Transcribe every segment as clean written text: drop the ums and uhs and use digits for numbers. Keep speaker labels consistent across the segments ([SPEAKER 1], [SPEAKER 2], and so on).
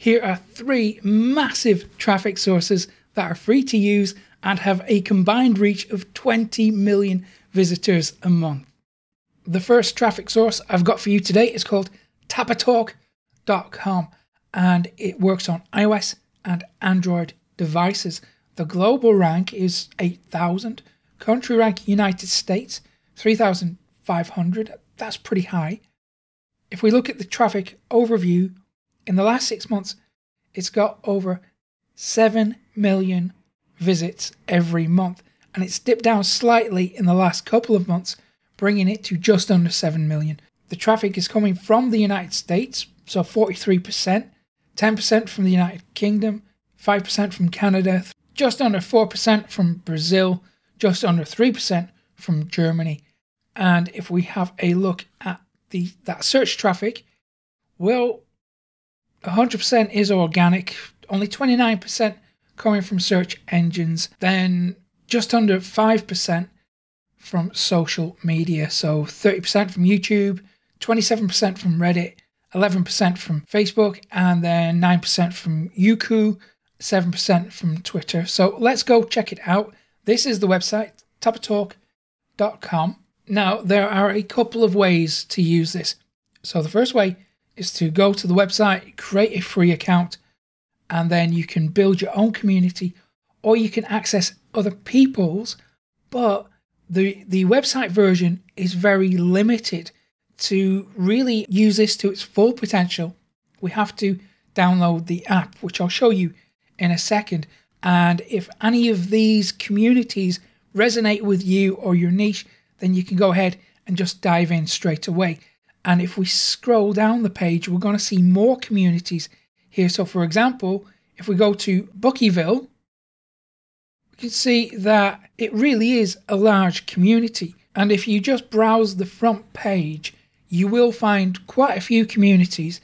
[SPEAKER 1] Here are 3 massive traffic sources that are free to use and have a combined reach of 20 million visitors a month. The first traffic source I've got for you today is called TapaTalk.com, and it works on iOS and Android devices. The global rank is 8,000. Country rank United States, 3,500. That's pretty high. If we look at the traffic overview, in the last 6 months, it's got over 7 million visits every month. And it's dipped down slightly in the last couple of months, bringing it to just under 7 million. The traffic is coming from the United States, so 43%, 10% from the United Kingdom, 5% from Canada, just under 4% from Brazil, just under 3% from Germany. And if we have a look at that search traffic, well, 100% is organic, only 29% coming from search engines, then just under 5% from social media. So 30% from YouTube, 27% from Reddit, 11% from Facebook, and then 9% from Youku, 7% from Twitter. So let's go check it out. This is the website, TapaTalk.com. Now, there are a couple of ways to use this. So the first way is to go to the website, create a free account, and then you can build your own community, or you can access other people's, but the website version is very limited. To really use this to its full potential, we have to download the app, which I'll show you in a second. And if any of these communities resonate with you or your niche, then you can go ahead and just dive in straight away. And if we scroll down the page, we're going to see more communities here. So for example, if we go to Bookieville, we can see that it really is a large community. And if you just browse the front page, you will find quite a few communities,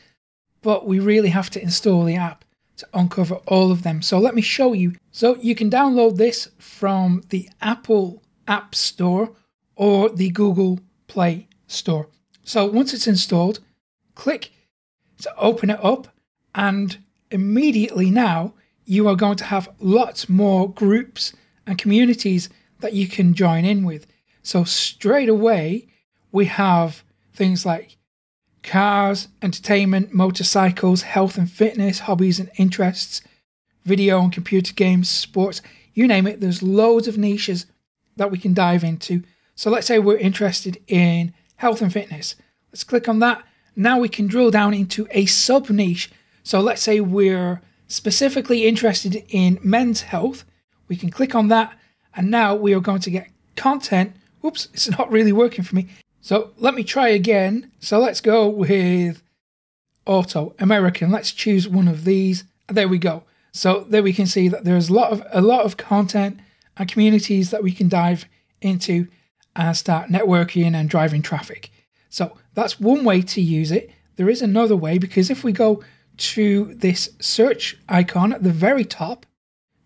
[SPEAKER 1] but we really have to install the app to uncover all of them. So let me show you. So you can download this from the Apple App Store or the Google Play Store. So once it's installed, click to open it up, and immediately now you are going to have lots more groups and communities that you can join in with. So straight away we have things like cars, entertainment, motorcycles, health and fitness, hobbies and interests, video and computer games, sports, you name it. There's loads of niches that we can dive into. So let's say we're interested in health and fitness. Let's click on that. Now we can drill down into a sub niche. So let's say we're specifically interested in men's health. We can click on that, and now we are going to get content. Oops, it's not really working for me. So let me try again. So let's go with auto, American. Let's choose one of these. There we go. So there we can see that there's a lot of content and communities that we can dive into and start networking and driving traffic. So that's one way to use it. There is another way, because if we go to this search icon at the very top,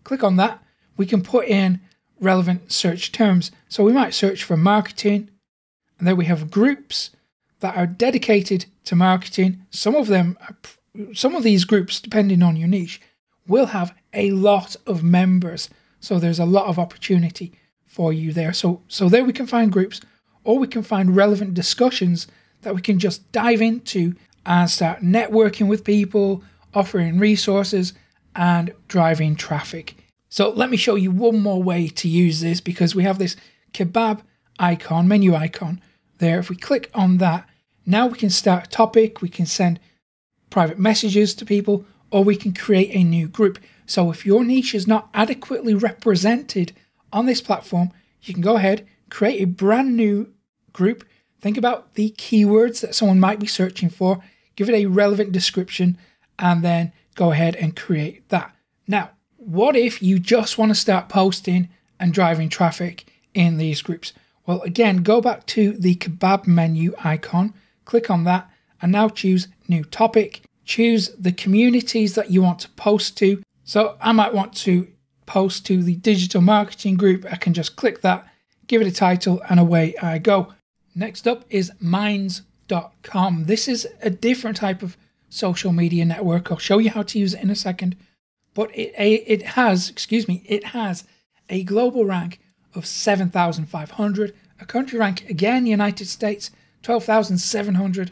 [SPEAKER 1] click on that, we can put in relevant search terms. So we might search for marketing, and then we have groups that are dedicated to marketing. Some of these groups, depending on your niche, will have a lot of members. So there's a lot of opportunity for you there. So there we can find groups, or we can find relevant discussions that we can just dive into and start networking with people, offering resources and driving traffic. So let me show you one more way to use this, because we have this kebab icon, menu icon there. If we click on that, now we can start a topic, we can send private messages to people, or we can create a new group. So if your niche is not adequately represented on this platform, you can go ahead, create a brand new group. Think about the keywords that someone might be searching for, give it a relevant description, and then go ahead and create that. Now, what if you just want to start posting and driving traffic in these groups? Well, again, go back to the kebab menu icon, click on that, and now choose new topic. Choose the communities that you want to post to. So I might want to post to the digital marketing group. I can just click that, give it a title, and away I go. Next up is minds.com. This is a different type of social media network. I'll show you how to use it in a second. But it has a global rank of 7,500, a country rank, again, United States, 12,700.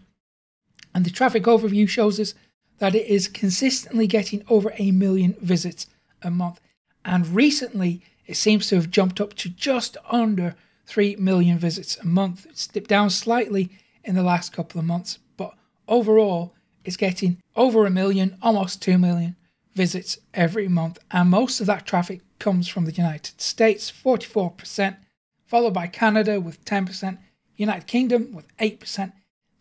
[SPEAKER 1] And the traffic overview shows us that it is consistently getting over 1 million visits a month. And recently, it seems to have jumped up to just under 3 million visits a month. It's dipped down slightly in the last couple of months, but overall, it's getting over 1 million, almost 2 million visits every month. And most of that traffic comes from the United States, 44%, followed by Canada with 10%, United Kingdom with 8%,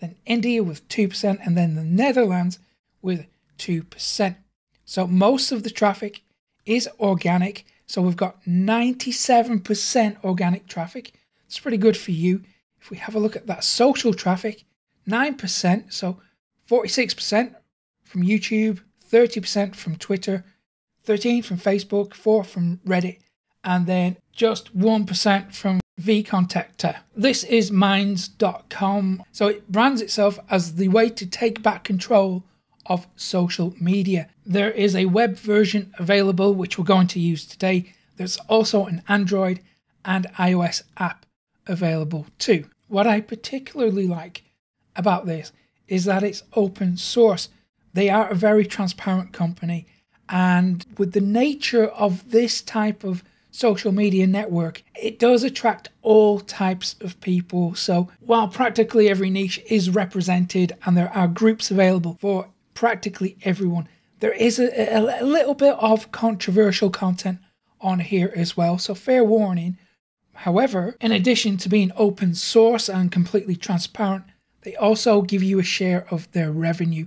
[SPEAKER 1] then India with 2%, and then the Netherlands with 2%. So most of the traffic is organic. So we've got 97% organic traffic. It's pretty good for you. If we have a look at that social traffic, 9%, so 46% from YouTube, 30% from Twitter, 13% from Facebook, 4% from Reddit, and then just 1% from vContactor. This is Minds.com. So it brands itself as the way to take back control of social media. There is a web version available, which we're going to use today. There's also an Android and iOS app available too. What I particularly like about this is that it's open source. They are a very transparent company, and with the nature of this type of social media network, it does attract all types of people. So while practically every niche is represented and there are groups available for practically everyone, there is a little bit of controversial content on here as well, so fair warning. However, in addition to being open source and completely transparent, they also give you a share of their revenue,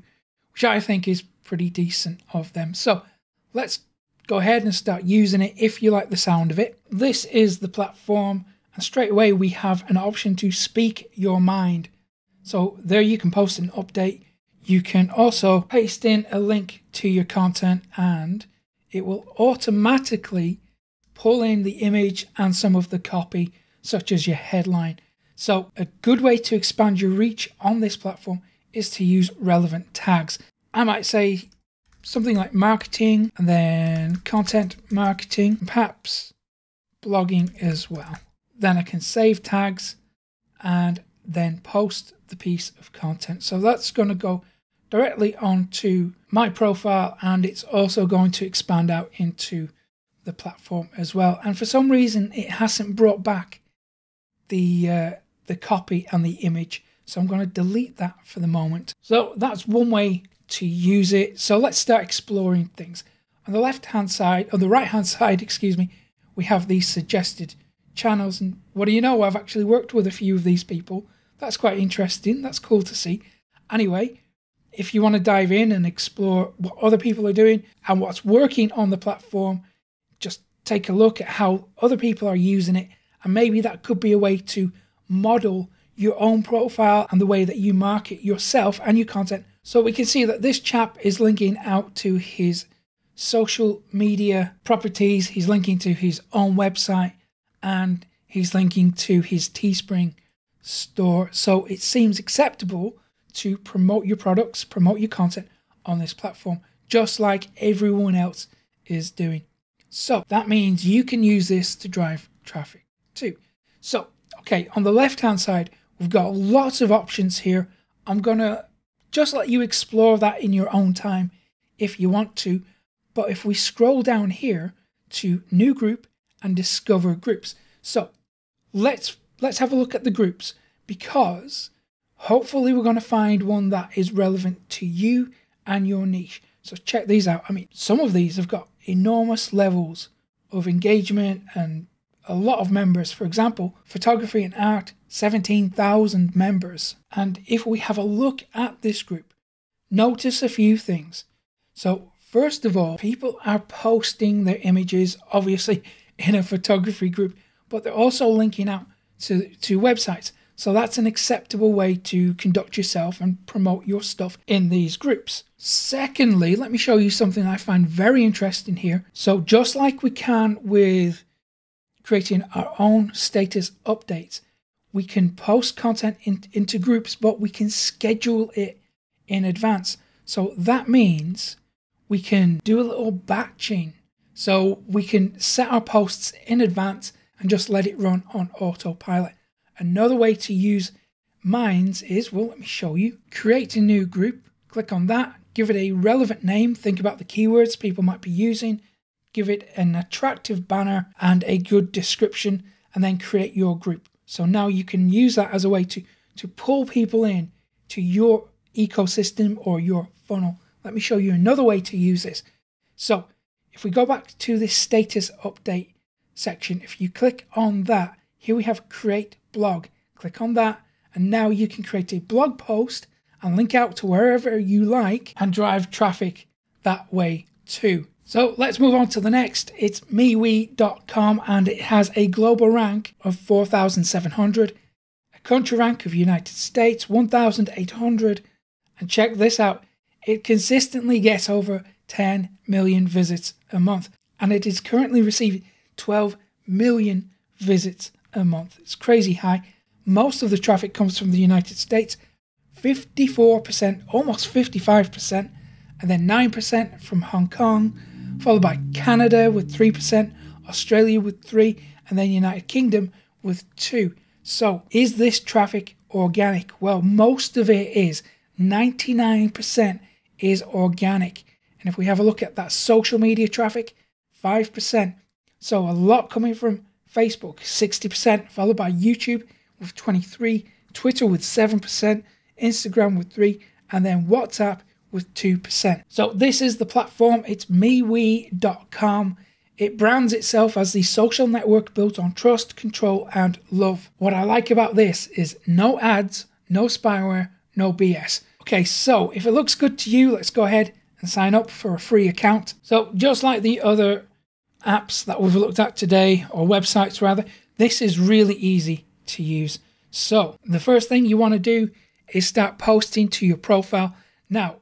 [SPEAKER 1] which I think is pretty decent of them. So let's go ahead and start using it if you like the sound of it. This is the platform, and straight away we have an option to speak your mind. So there you can post an update. You can also paste in a link to your content, and it will automatically pull in the image and some of the copy, such as your headline. So a good way to expand your reach on this platform is to use relevant tags. I might say something like marketing, and then content marketing, perhaps blogging as well. Then I can save tags and then post the piece of content. So that's going to go directly onto my profile, and it's also going to expand out into the platform as well. And for some reason, it hasn't brought back the copy and the image. So I'm going to delete that for the moment. So that's one way to use it. So let's start exploring things. On the left-hand side, or the right-hand side, excuse me, we have these suggested channels. And what do you know? I've actually worked with a few of these people. That's quite interesting. That's cool to see. Anyway, if you want to dive in and explore what other people are doing and what's working on the platform, just take a look at how other people are using it. And maybe that could be a way to model your own profile and the way that you market yourself and your content. So we can see that this chap is linking out to his social media properties. He's linking to his own website, and he's linking to his Teespring store. So it seems acceptable to promote your products, promote your content on this platform, just like everyone else is doing. So that means you can use this to drive traffic too. So, okay, on the left-hand side, we've got lots of options here. I'm going to just let you explore that in your own time if you want to. But if we scroll down here to New Group and Discover Groups. So let's have a look at the groups, because hopefully we're going to find one that is relevant to you and your niche. So check these out. I mean, some of these have got enormous levels of engagement and a lot of members. For example, photography and art, 17,000 members. And if we have a look at this group, notice a few things. So first of all, people are posting their images, obviously in a photography group, but they're also linking out to websites. So that's an acceptable way to conduct yourself and promote your stuff in these groups. Secondly, let me show you something I find very interesting here. So just like we can with creating our own status updates, we can post content into groups, but we can schedule it in advance. So that means we can do a little batching. So we can set our posts in advance and just let it run on autopilot. Another way to use Minds is, well, let me show you. Create a new group, click on that, give it a relevant name, think about the keywords people might be using, give it an attractive banner and a good description, and then create your group. So now you can use that as a way to pull people in to your ecosystem or your funnel. Let me show you another way to use this. So if we go back to this status update section, if you click on that, here we have create blog. Click on that, and now you can create a blog post and link out to wherever you like and drive traffic that way too. So let's move on to the next. It's Mewi.com, and it has a global rank of 4,700, a country rank of United States 1,800, and check this out. It consistently gets over 10 million visits a month, and it is currently receiving 12 million visits a month. It's crazy high. Most of the traffic comes from the United States, 54%, almost 55%, and then 9% from Hong Kong, followed by Canada with 3%, Australia with 3%, and then United Kingdom with 2%. So is this traffic organic? Well, most of it is. 99% is organic. And if we have a look at that social media traffic, 5%. So a lot coming from Facebook, 60%, followed by YouTube with 23%, Twitter with 7%, Instagram with 3%, and then WhatsApp with 2%. So this is the platform. It's Mewi.com. It brands itself as the social network built on trust, control, and love. What I like about this is no ads, no spyware, no BS. Okay, so if it looks good to you, let's go ahead and sign up for a free account. So just like the other apps that we've looked at today, or websites rather, this is really easy to use. So the first thing you want to do is start posting to your profile. Now,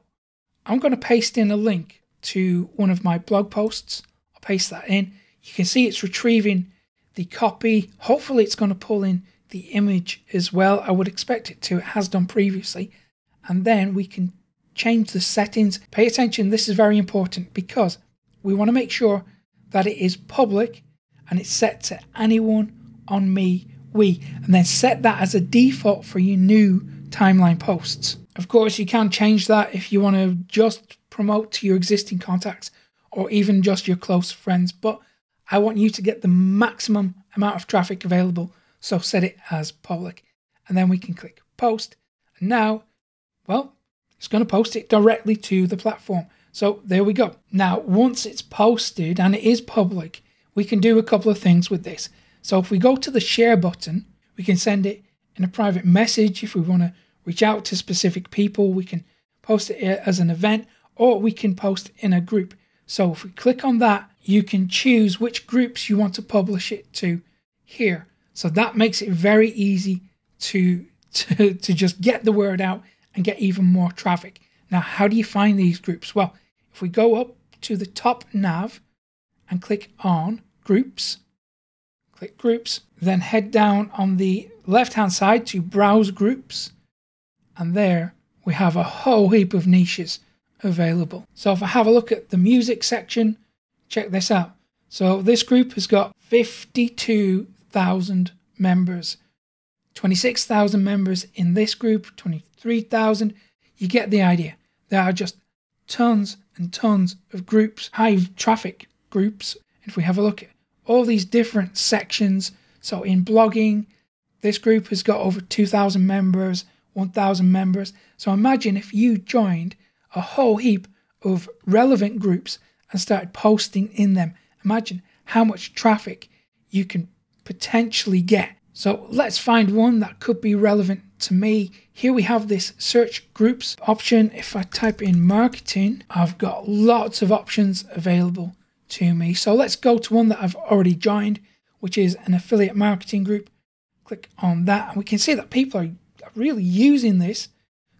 [SPEAKER 1] I'm going to paste in a link to one of my blog posts. I'll paste that in. You can see it's retrieving the copy. Hopefully it's going to pull in the image as well. I would expect it to. It has done previously. And then we can change the settings. Pay attention, this is very important because we want to make sure that it is public and it's set to anyone on Mewi, and then set that as a default for your new timeline posts. Of course, you can change that if you want to just promote to your existing contacts or even just your close friends, but I want you to get the maximum amount of traffic available, so set it as public. And then we can click post, and now, well, it's going to post it directly to the platform. So there we go. Now, once it's posted and it is public, we can do a couple of things with this. So if we go to the share button, we can send it in a private message. If we want to reach out to specific people, we can post it as an event, or we can post in a group. So if we click on that, you can choose which groups you want to publish it to here. So that makes it very easy to just get the word out and get even more traffic. Now, how do you find these groups? Well, if we go up to the top nav and click on groups, click groups, then head down on the left-hand side to browse groups, and there we have a whole heap of niches available. So if I have a look at the music section, check this out. So this group has got 52,000 members, 26,000 members in this group, 23,000. You get the idea. There are just tons and tons of groups, high traffic groups. If we have a look at all these different sections, so in blogging, this group has got over 2,000 members, 1,000 members. So imagine if you joined a whole heap of relevant groups and started posting in them. Imagine how much traffic you can potentially get. So let's find one that could be relevant to me. Here we have this search groups option. If I type in marketing, I've got lots of options available to me. So let's go to one that I've already joined, which is an affiliate marketing group. Click on that, and we can see that people are really using this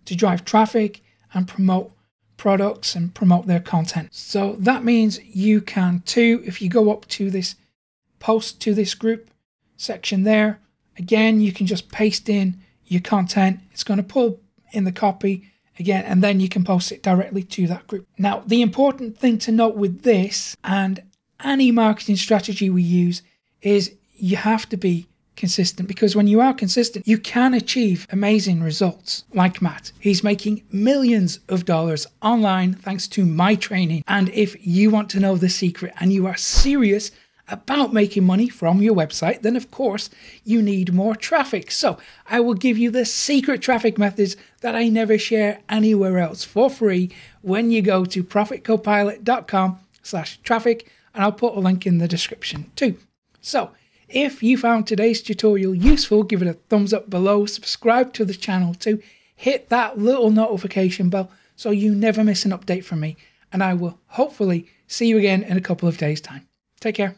[SPEAKER 1] to drive traffic and promote products and promote their content. So that means you can too. If you go up to this post to this group section there, again, you can just paste in your content. It's going to pull in the copy again, and then you can post it directly to that group. Now, the important thing to note with this and any marketing strategy we use is you have to be consistent, because when you are consistent, you can achieve amazing results. Like Matt, he's making millions of dollars online thanks to my training. And if you want to know the secret and you are serious about making money from your website, then of course you need more traffic. So I will give you the secret traffic methods that I never share anywhere else for free when you go to profitcopilot.com/traffic, and I'll put a link in the description too. So if you found today's tutorial useful, give it a thumbs up below, subscribe to the channel too, hit that little notification bell so you never miss an update from me, and I will hopefully see you again in a couple of days' time. Take care.